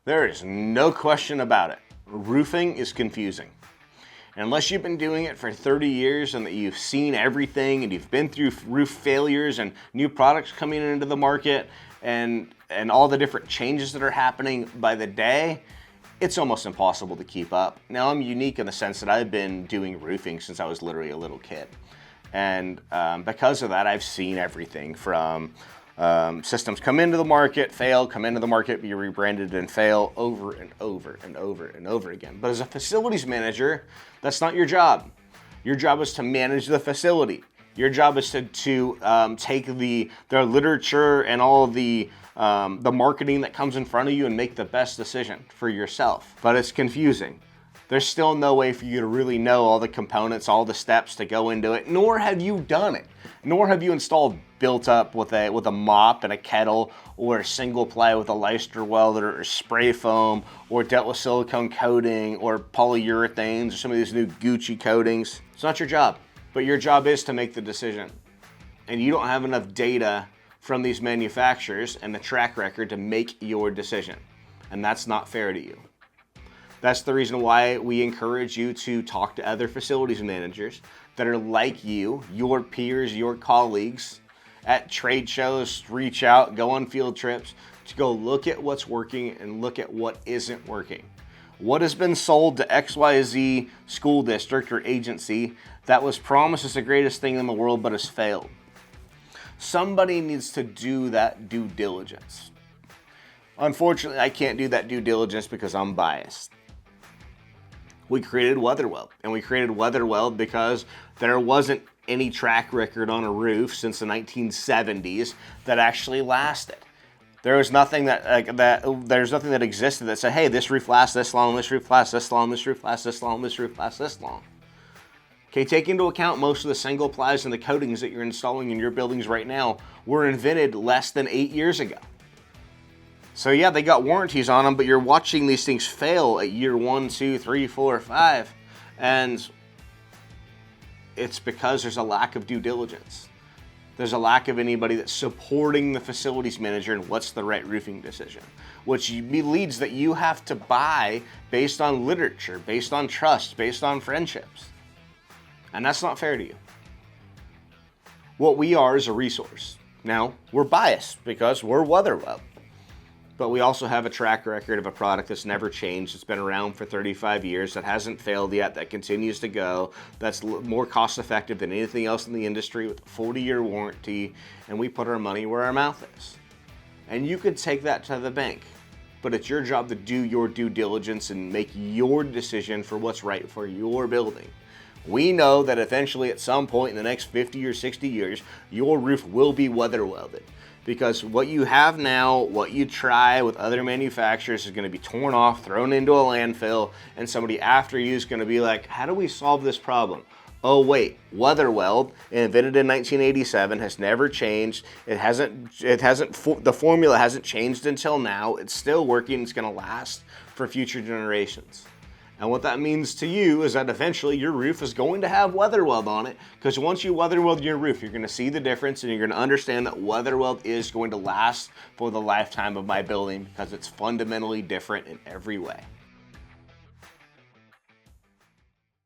There is no question about it. Roofing is confusing. Unless you've been doing it for 30 years and that you've seen everything and you've been through roof failures and new products coming into the market and all the different changes that are happening by the day, it's almost impossible to keep up. Now, I'm unique in the sense that I've been doing roofing since I was literally a little kid. And because of that, I've seen everything from systems come into the market, fail, come into the market, be rebranded and fail over and over and over and over again. But as a facilities manager, that's not your job. Your job is to manage the facility. Your job is to take the literature and all of the marketing that comes in front of you and make the best decision for yourself. But it's confusing. There's still no way for you to really know all the components, all the steps to go into it, nor have you done it. Nor have you installed built up with a mop and a kettle, or a single ply with a Leicester welder, or spray foam, or dealt with silicone coating, or polyurethanes, or some of these new Gucci coatings. It's not your job, but your job is to make the decision. And you don't have enough data from these manufacturers and the track record to make your decision. And that's not fair to you. That's the reason why we encourage you to talk to other facilities managers that are like you, your peers, your colleagues, at trade shows. Reach out, go on field trips to go look at what's working and look at what isn't working. What has been sold to XYZ school district or agency that was promised as the greatest thing in the world but has failed? Somebody needs to do that due diligence. Unfortunately, I can't do that due diligence because I'm biased. We created WeatherWeld, and we created WeatherWeld because there wasn't any track record on a roof since the 1970s that actually lasted. There was nothing there's nothing that existed that said, hey, this roof lasts this long, this roof lasts this long, this roof lasts this long, this roof lasts this long. Okay, take into account most of the single plies and the coatings that you're installing in your buildings right now were invented less than 8 years ago. So yeah, they got warranties on them, but you're watching these things fail at year 1, 2, 3, 4, 5, and it's because there's a lack of due diligence. There's a lack of anybody that's supporting the facilities manager and what's the right roofing decision, which leads that you have to buy based on literature, based on trust, based on friendships. And that's not fair to you. What we are is a resource. Now, we're biased because we're WeatherWeld. But we also have a track record of a product that's never changed. It's been around for 35 years, that hasn't failed yet, that continues to go, that's more cost effective than anything else in the industry with a 40-year warranty, and we put our money where our mouth is. And you could take that to the bank, but it's your job to do your due diligence and make your decision for what's right for your building. We know that eventually at some point in the next 50 or 60 years, your roof will be weather welded. Because what you have now, what you try with other manufacturers is going to be torn off, thrown into a landfill, and somebody after you is going to be like, how do we solve this problem? Oh wait, WeatherWeld, invented in 1987, has never changed. The formula hasn't changed until now. It's still working. It's going to last for future generations. And what that means to you is that eventually your roof is going to have WeatherWeld on it, because once you WeatherWeld your roof, you're going to see the difference and you're going to understand that WeatherWeld is going to last for the lifetime of my building because it's fundamentally different in every way.